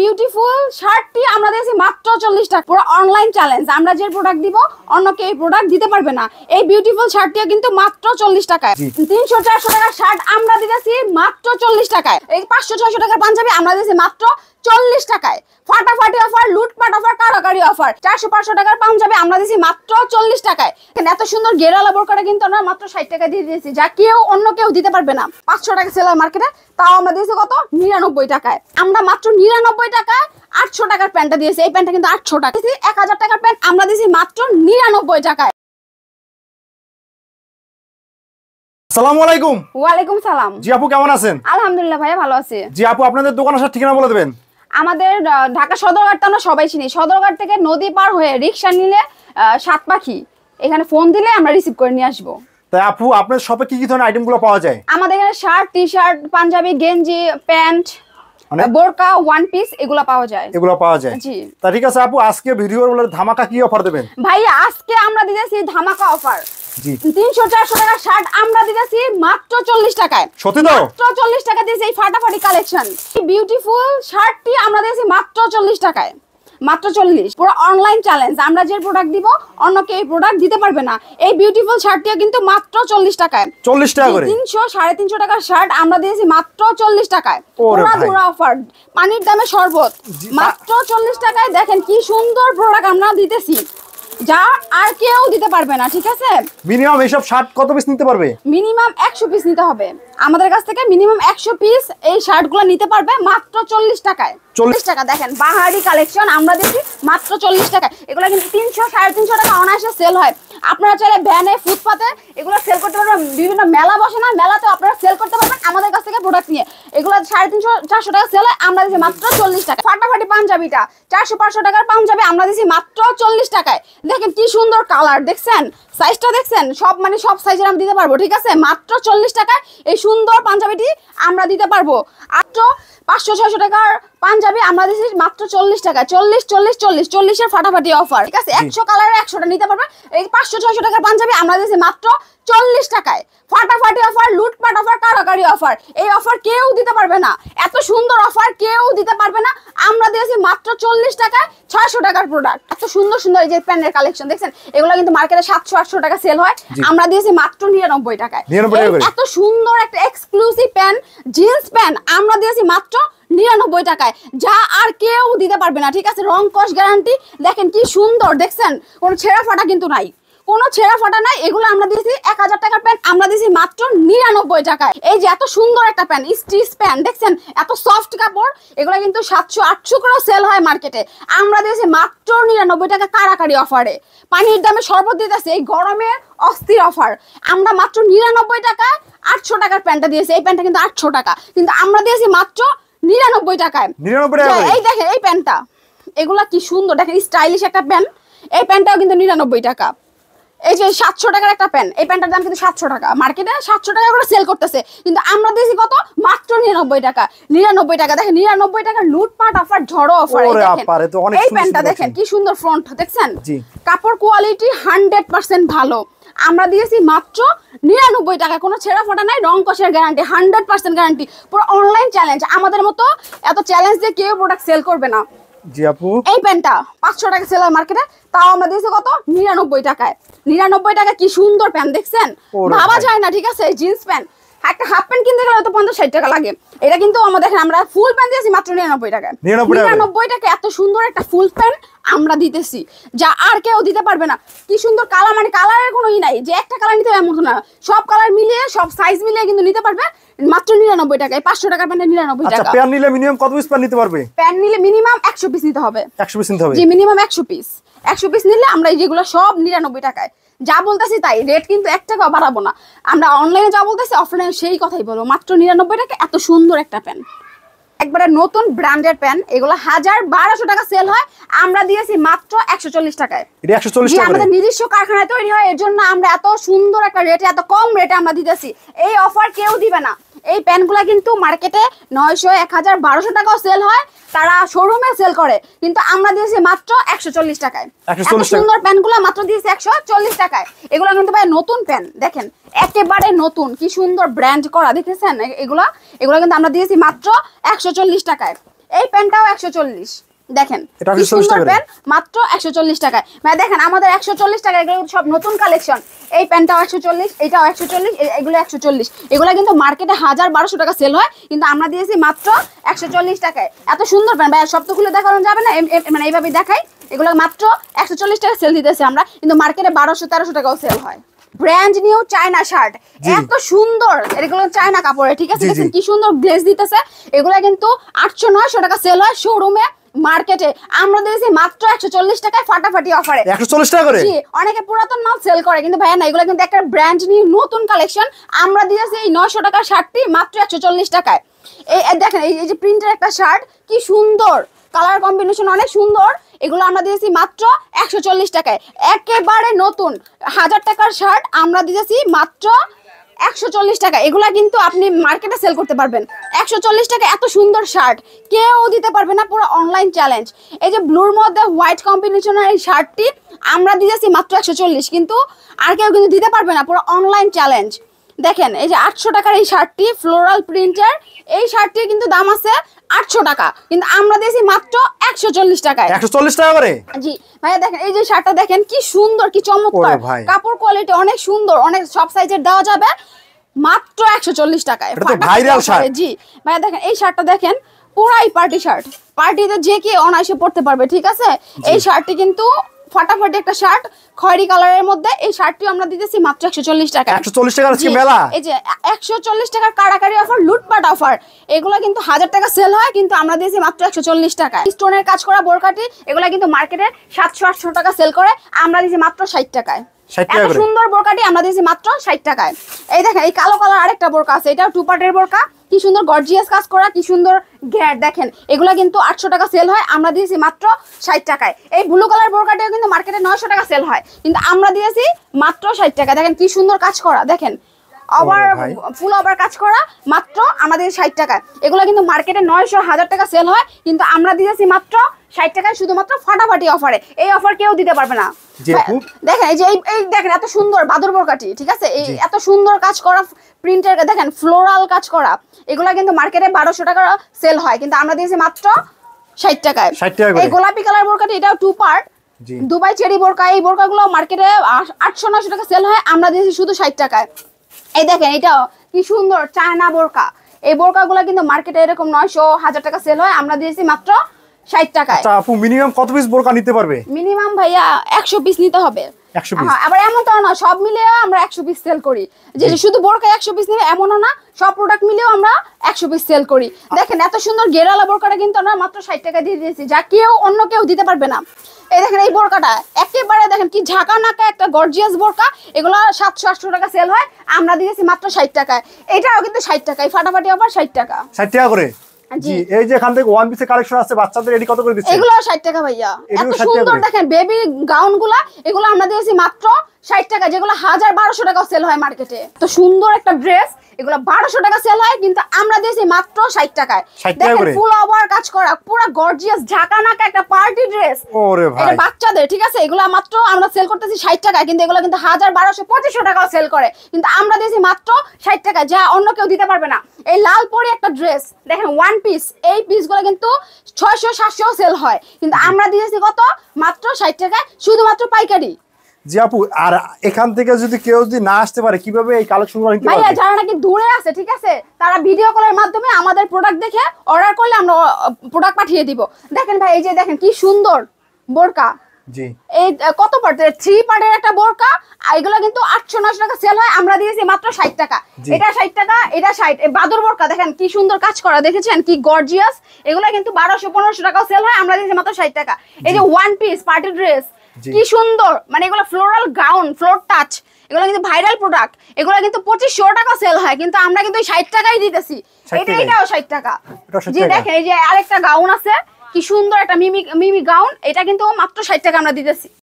Beautiful শার্টটি আমরা দিয়েছি মাত্র 40 টাকা। পুরো অনলাইন চ্যালেঞ্জ, আমরা যে প্রোডাক্ট দিব অন্য কেউ এই প্রোডাক্ট দিতে পারবে না। এই বিউটিফুল শার্টটিও কিন্তু মাত্র 40 টাকায়। 300-400 টাকার শার্ট আমরা দিয়েছি মাত্র 40 টাকায়। এই 500-600 টাকার পাঞ্জাবি আমরা দিয়েছি মাত্র 40 টাকায়। ফাটাফাটি অফার, লুটপাট অফার, কারাকারি অফার। 400-500 টাকার পাঞ্জাবি আমরা দিয়েছি মাত্র 40 টাকায়। এত সুন্দর গেরালা বোরকাটা কিন্তু আমরা মাত্র 60 টাকা দিয়ে দিয়েছি, যা কেউ অন্য কেউ দিতে পারবে না। 500 টাকা সেল হয় মার্কেটে, তাও আমরা দিয়েছি কত? 99 টাকায়। আমরা মাত্র 99 টাকায় 800 টাকার প্যান্টটা দিয়েছি। এই প্যান্টটা কিন্তু 800 টাকা। 1000 টাকার প্যান্ট আমরা দিয়েছি মাত্র 99 টাকায়। আসসালামু আলাইকুম। ওয়ালাইকুম সালাম। জি আপু কেমন আছেন? আলহামদুলিল্লাহ ভাইয়া ভালো আছি। জি আপু আপনাদের দোকান আসার ঠিকানা বলে দেবেন। আমাদের ঢাকা সদরঘাট তো আমরা সবাই চিনি। সদরঘাট থেকে নদী পার হয়ে রিক্সা নিলে সাতপাখি, এখানে ফোন দিলে আমরা রিসিভ করে নিয়ে আসবো। তাই আপু আপনার শপে কি কি ধরনের আইটেমগুলো পাওয়া যায়? আমাদের এখানে শার্ট, টি শার্ট, পাঞ্জাবি, গেঞ্জি, প্যান্ট, বোরকা, ওয়ান পিস এগুলো পাওয়া যায়। এগুলো পাওয়া যায়। জি। তা ঠিক আছে আপু, আজকে ভিডিওর বলে ধামাকা কি অফার দেবেন? ভাইয়া আজকে আমরা দিতেছি ধামাকা অফার। জি। 300-400 টাকার শার্ট আমরা দিতেছি মাত্র 40 টাকায়। সত্যি তো? মাত্র 40 টাকা দিয়েছি এই ফাটাফাটি কালেকশন। এই বিউটিফুল শার্টটি আমরা দিয়েছি মাত্র 40 টাকায়। মাত্র 40। পুরো অনলাইন চ্যালেঞ্জ, আমরা যে প্রোডাক্ট দিব অন্য কেউ এই প্রোডাক্ট দিতে পারবে না। এই বিউটিফুল শার্টটিও কিন্তু মাত্র 40 টাকায়। 40 টাকা করে। 300-350 টাকার শার্ট আমরা দিয়েছি মাত্র 40 টাকায়। পুরো ধুরা অফার, পানির দামে শরবত, মাত্র 40 টাকায়। দেখেন কি সুন্দর প্রোডাক্ট আমরা দিতেছি, যা আর কেউ দিতে পারবে না। ঠিক আছে, মিনিমাম এইসব শার্ট কত পিস নিতে পারবে? মিনিমাম 100 পিস নিতে হবে আমাদের কাছ থেকে। মিনিমাম 100 পিস এই শার্টগুলো নিতে পারবে মাত্র 40 টাকায়। 40 টাকা। দেখেন বাহারি কালেকশন আমরা দিচ্ছি মাত্র 40 টাকায়। এগুলো কিন্তু 300-350 টাকা অনায়াসে সেল হয়। আপনারা চাইলে ভ্যানে, ফুটপাতে এগুলো সেল করতে পারবেন। বিভিন্ন মেলা বসে না, মেলাতেও আপনারা সেল করতে পারবেন আমাদের কাছ থেকে প্রোডাক্ট নিয়ে। এগুলো 350-400 টাকা সেল হয়, আমরা দিচ্ছি মাত্র 40 টাকা। ফাটাফাটি পাঞ্জাবিটা 400-500 টাকার পাঞ্জাবি আমরা দিচ্ছি মাত্র 40 টাকায়। দেখেন কি সুন্দর কালার, দেখছেন সাইজটা দেখছেন, সব মানে সব সাইজের আমরা দিতে পারবো। ঠিক আছে, মাত্র 40 টাকায় এই সুন্দর পাঞ্জাবিটি আমরা দিতে পারবো। মাত্র 500-600 টাকার পাঞ্জাবি আমরা দিচ্ছি মাত্র 40 টাকা। 40-40-40-40 এর ফাটাফাটি অফার। ঠিক আছে, 100 কালারে 100টা নিতে পারবে। এই 500-600 টাকার পাঞ্জাবি আমরা দিচ্ছি মাত্র 40 টাকায়। ফাটাফাটি অফার, লুটপাট অফার, কারাকারি অফার। এই অফার কেউ দিতে পারবে না। এত সুন্দর অফার কেউ দিতে পারবে না। আমরা দিয়েছি মাত্র 40 টাকায় 600 টাকার প্রোডাক্ট। এত সুন্দর সুন্দর এই যে প্যান্টের কালেকশন দেখছেন, এগুলো কিন্তু মার্কেটে 700-800 টাকা সেল হয়, আমরা দিয়েছি মাত্র 99 টাকায়। এত সুন্দর একটা এক্সক্লুসিভ প্যান্ট, জিন্স প্যান্ট আমরা দিয়েছি মাত্র 99 টাকায়, যা আর কেউ দিতে পারবে না। ঠিক আছে, রং কস গ্যারান্টি। দেখেন কি সুন্দর, দেখছেন কোনো ছেঁড়া ফাটা কিন্তু নাই, কোনো ছেঁড়া ফাটা নাই। এগুলো আমরা দিয়েছি 1000 টাকার প্যান্ট আমরা দিয়েছি মাত্র 99 টাকায়। এই যে এত সুন্দর একটা প্যান্ট, স্টিচ প্যান্ট, দেখছেন এত সফট কাপড়। এগুলো কিন্তু 700-800 করেও সেল হয় মার্কেটে, আমরা দিয়েছি মাত্র 99 টাকা কারাকারি অফারে। পানির দামে শরবত দিতেছে এই গরমের অস্থির অফার। আমরা মাত্র 99 টাকায় 800 টাকার প্যান্টটা দিয়েছি। এই প্যান্টটা কিন্তু 800 টাকা, কিন্তু আমরা দিয়েছি মাত্র 99 টাকায়। 99 টাকা। এই দেখেন এই প্যান্টটা, এগুলা কি সুন্দর, দেখেন স্টাইলিশ একটা প্যান্ট। এই প্যান্টটাও কিন্তু 99 টাকা। এই যে 700 টাকার একটা প্যান্ট, এই প্যান্টটার দাম কিন্তু 700 টাকা, মার্কেটে 700 টাকা করে সেল করতেছে, কিন্তু আমরা দিয়েছি কত? মাত্র 99 টাকা। 99 টাকা। দেখেন 99 টাকা লুটপাট অফার, ঝড়ো অফার। এই প্যান্টটা দেখেন কি সুন্দর ফ্রন্ট, দেখছেন কাপড় কোয়ালিটি 100% ভালো। আমরা দিয়েছি মাত্র 99 টাকা, কোনো ছেঁড়া ফোটা নাই, রং কষের গ্যারান্টি, 100% গ্যারান্টি। পুরো অনলাইন চ্যালেঞ্জ, আমাদের মতো এত চ্যালেঞ্জ দিয়ে কেউ প্রোডাক্ট সেল করবে না। জি আপু, এই প্যান্টটা 500 টাকা সেল হয় মার্কেটে, তাও আমরা দিয়েছি কত? 99 টাকায়। 99 টাকা। কি সুন্দর প্যান্ট, দেখছেন ভাবা যায় না। ঠিক আছে, জিন্স প্যান্ট, একটা হাফ প্যান্ট কিনতে গেলে তো 50-60 টাকা লাগে। এটা কিন্তু আমাদের দেখেন আমরা ফুল প্যান্ট দিয়েছি মাত্র 99 টাকায়। 99 টাকা এত সুন্দর একটা ফুল প্যান্ট আমরা দিতেছি, যা আর কেউ দিতে পারবে না। কি সুন্দর কালার, মানে কালারের কোনো ই নাই যে একটা কালার নিতে হবে এমন না, সব কালার মিলিয়ে সব সাইজ মিলিয়ে কিন্তু নিতে পারবে মাত্র 99 টাকায়। 500 টাকার প্যান্টে 99 টাকা। আচ্ছা, প্যান্ট নিলে মিনিমাম কত পিস প্যান্ট নিতে পারবে? প্যান্ট নিলে মিনিমাম 100 পিস নিতে হবে। 100 পিস নিতে হবে? জি, মিনিমাম 100 পিস। 100 পিস নিলে আমরা এই যেগুলো সব 99 টাকায়। যা বলতেছি তাই, রেট কিন্তু 1 টাকা বাড়াবো না। আমরা অনলাইনে যা বলতেছি অফলাইনে সেই কথাই বলবো। মাত্র 99 টাকা এত সুন্দর একটা প্যান্ট, একবারে নতুন ব্র্যান্ডের প্যান্ট। এগুলো 1000-1200 টাকা সেল হয়, আমরা দিয়েছি মাত্র 140 টাকায়। এটা 140 টাকা। আমাদের নিজস্ব কারখানায় তৈরি হয়, এর জন্য আমরা এত সুন্দর একটা রেটে, এত কম রেটে আমরা দিতেছি। এই অফার কেউ দিবে না। এই প্যান্টগুলো কিন্তু মার্কেটে 900-1000-1200 টাকাও সেল হয়, তারা শোরুমে সেল করে, কিন্তু আমরা দিয়েছি মাত্র 140 টাকায়। এত সুন্দর প্যান্টগুলো মাত্র দিয়েছি 140 টাকায়। এগুলো কিন্তু ভাই নতুন প্যান্ট, দেখেন একেবারে নতুন, কি সুন্দর ব্র্যান্ড করা, দেখেছেন এগুলো কিন্তু আমরা দিয়েছি মাত্র 140 টাকায়। এই প্যান্টটাও 140 দেখেন এটা কি 140 সুন্দর টাকা প্যান্ট মাত্র 140 টাকায়। মানে দেখেন আমাদের 140 টাকা, এগুলো সব নতুন কালেকশন। এই প্যান্টটাও 140, এটাও 140, এগুলো 140। এগুলো কিন্তু মার্কেটে 1000-1200 টাকা সেল হয়, কিন্তু আমরা দিয়েছি মাত্র 140 টাকায়। এত সুন্দর প্যান্ট ভাই, সব তো খুলে দেখানো যাবে না, মানে এইভাবে দেখাই। এগুলো মাত্র 140 টাকা সেল দিতেছি আমরা, কিন্তু মার্কেটে 1200-1300 টাকাও সেল হয়। ব্র্যান্ড নিউ চায়না শার্ট, এত সুন্দর, এগুলো চায়না কাপড়ে, ঠিক আছে? দেখেন কি সুন্দর গ্লেজ দিতেছে। এগুলো কিন্তু 800-900 টাকা সেল হয় শোরুমে, মার্কেটে আমরা দিয়েছি মাত্র 140 টাকায় ফাটাফাটি অফারে। 140 টাকা করে? জি, অনেকে পুরাতন মাল সেল করে, কিন্তু ভাইয়া না, এগুলো কিন্তু একটা ব্র্যান্ড নিউ নতুন কালেকশন। আমরা দিয়েছি এই 900 টাকার শার্টটি মাত্র 140 টাকায়। এই দেখেন, এই যে প্রিন্টের একটা শার্ট, কি সুন্দর, কালার কম্বিনেশন অনেক সুন্দর। এগুলো আমরা দিয়েছি মাত্র 140 টাকায়, একেবারে নতুন 1000 টাকার শার্ট আমরা দিয়েছি মাত্র 140 টাকা। এগুলা কিন্তু আপনি মার্কেটে সেল করতে পারবেন 140 টাকা। এত সুন্দর শার্ট কেউ দিতে পারবে না, পুরো অনলাইন চ্যালেঞ্জ। এই যে ব্লুর মধ্যে হোয়াইট কম্বিনেশনের এই শার্টটি আমরা দিয়েছি মাত্র 140, কিন্তু আর কেউ কিন্তু দিতে পারবে না, পুরো অনলাইন চ্যালেঞ্জ। দেখেন এই যে 800 টাকার এই শার্টটি ফ্লোরাল প্রিন্টের, এই শার্টটির কিন্তু দাম আছে 800 টাকা, কিন্তু আমরা দিয়েছি মাত্র 140 টাকায়। 140 টাকা করে? জি ভাইয়া, দেখেন এই যে শার্টটা দেখেন কি সুন্দর, কি চমৎকার, কাপড় কোয়ালিটি অনেক সুন্দর, অনেক সব সাইজের দেওয়া যাবে মাত্র 140 টাকায়। এটা তো ভাইরাল শার্ট। জি ভাইয়া, দেখেন এই শার্টটা দেখেন, পুরাই পার্টি শার্ট, পার্টিতে যে কেউ অনায়াসে পড়তে পারবে, ঠিক আছে? এই শার্টটি কিন্তু ফাটাফাটি একটা শার্ট, খয়েরি কালারের মধ্যে। এই শার্টটি আমরা দিতেছি মাত্র 140 টাকা। 140 টাকা আজকে মেলা? এই যে 140 টাকার কারাকারি অফার, লুটপাট অফার। এগুলো কিন্তু 1000 টাকা সেল হয়, কিন্তু আমরা দিয়েছি মাত্র 140 টাকা। স্টোনের কাজ করা বোরকাটি, এগুলো কিন্তু মার্কেটে 700-800 টাকা সেল করে, আমরা দিয়েছি মাত্র 60 টাকায়। এত সুন্দর বোরকাটি আমরা দিয়েছি মাত্র 60 টাকায়। এই দেখেন এই কালো কালার আরেকটা বোরকা আছে, এটাও 2 পার্টের বোরকা, কি সুন্দর গর্জিয়াস কাজ করা, কি সুন্দর ঘের। দেখেন এগুলা কিন্তু 800 টাকা সেল হয়, আমরা দিয়েছি মাত্র 60 টাকায়। এই ব্লু কালার বোরকাটিও কিন্তু মার্কেটে 900 টাকা সেল হয়, কিন্তু আমরা দিয়েছি মাত্র 60 টাকা। দেখেন কি সুন্দর কাজ করা, দেখেন আবার ফুল আবার কাজ করা, মাত্র আমাদের 60 টাকা। এগুলো কিন্তু মার্কেটে 900-1000 টাকা সেল হয়, কিন্তু আমরা দিয়েছি মাত্র 60 টাকায়, শুধুমাত্র ফাটাফাটি অফারে। এই অফার কেউ দিতে পারবে না। দেখেন এই যে এই দেখেন এত সুন্দর বাদর বোরকাটি, ঠিক আছে? এই এত সুন্দর কাজ করা প্রিন্টের, দেখেন ফ্লোরাল কাজ করা, এগুলা কিন্তু মার্কেটে 1200 টাকা সেল হয়, কিন্তু আমরা দিয়েছি মাত্র 60 টাকায়। এই গোলাপি কালার বোরকাটি, এটাও 2 পার্ট দুবাই চেরি বোরকা। এই বোরকাগুলো মার্কেটে 800-900 টাকা সেল হয়, আমরা দিয়েছি শুধু 60 টাকায়। এই দেখেন এটাও কি সুন্দর চায়না বোরকা। এই বোরকাগুলো কিন্তু মার্কেটে এরকম 900-1000 টাকা সেল হয়, আমরা দিয়েছি মাত্র 60 টাকায়। আচ্ছা আপু, মিনিমাম কত পিস বোরকা নিতে পারবে? মিনিমাম ভাইয়া 100 পিস নিতে হবে। 100 পিস? আবার এমনটাও না সব মিলে আমরা 100 পিস সেল করি, যে শুধু বোরকা 100 পিস নিলে এমনও না, সব প্রোডাক্ট মিলেও আমরা 100 পিস সেল করি। দেখেন এত সুন্দর গেরালা বোরকাটা কিন্তু আমরা মাত্র 60 টাকা দিয়ে দিয়েছি, যা কেউ অন্য কেউ দিতে পারবে না। এই দেখেন এই বোরকাটা একেবারে দেখেন কি ঝাঁকা নাকা একটা গর্জিয়াস বোরকা, এগুলো 700-800 টাকা সেল হয়, আমরা দিয়েছি মাত্র 60 টাকায়। এটাও কিন্তু 60 টাকায়, ফাটাফাটি অফার 60 টাকা। 60 টাকা করে? জি। এই যে এখান থেকে ওয়ান পিসের কালেকশন আছে বাচ্চাদের, এডি কত করে দিচ্ছেন? এগুলো 60 টাকা ভাইয়া। এত সুন্দর দেখেন বেবি গাউনগুলা, এগুলো আমরা দিয়েছি মাত্র 60 টাকা, যেগুলো 1000-1200 টাকা সেল হয় মার্কেটে। তো সুন্দর একটা ড্রেস, এগুলো 1200 টাকা সেল হয়, কিন্তু আমরা দিয়েছি মাত্র 60 টাকায়। দেখেন ফুল ওভার কাজ করা, পুরো গর্জিয়াস ঝাঁকা নাকা একটা পার্টি ড্রেস। ওরে ভাই, এটা বাচ্চাদের, ঠিক আছে? এগুলো মাত্র আমরা সেল করতেছি 60 টাকায়, কিন্তু এগুলো কিন্তু 1000-1200-2500 টাকাও সেল করে, কিন্তু আমরা দিয়েছি মাত্র 60 টাকা, যা অন্য কেউ দিতে পারবে না। এই লাল পরি একটা ড্রেস দেখেন ওয়ান পিস, এই পিসগুলো কিন্তু 600-700 সেল হয়, কিন্তু আমরা দিয়েছি কত? মাত্র 60 টাকায়, শুধুমাত্র পাইকারি। জি আপু, আর এখান থেকে যদি কেউ যদি না আসতে পারে কিভাবে এই কালেকশনগুলো নিতে পারবে? ভাইয়া যারা নাকি দূরে আছে, ঠিক আছে, তারা ভিডিও কলের মাধ্যমে আমাদের প্রোডাক্ট দেখে অর্ডার করলে আমরা প্রোডাক্ট পাঠিয়ে দিব। দেখেন ভাই এই যে দেখেন কি সুন্দর বোরকা, জি এই কত পার্টের 3 পার্টের একটা বোরকা, এগুলো কিন্তু 800-900 টাকা সেল হয়, আমরা দিয়েছি মাত্র 60 টাকা। এটা 60 টাকা, এটা 60। এই বাদর বোরকা দেখেন কি সুন্দর কাজ করা, দেখেছেন কি গর্জিয়াস, এগুলো কিন্তু 1200-1500 টাকা সেল হয়, আমরা দিয়েছি মাত্র 60 টাকা। এই যে ওয়ান পিস পার্টি ড্রেস কি সুন্দর, মানে এগুলো ফ্লোরাল গাউন, ফ্লোর টাচ, এগুলো কিন্তু ভাইরাল প্রোডাক্ট, এগুলো কিন্তু 2500 টাকা সেল হয়, কিন্তু আমরা কিন্তু 60 টাকাই দিতেছি। এটাও 60 টাকা। জি দেখেন এই যে আরেকটা গাউন আছে, কি সুন্দর একটা মিমি গাউন, এটা কিন্তু মাত্র 60 টাকা আমরা দিতেছি।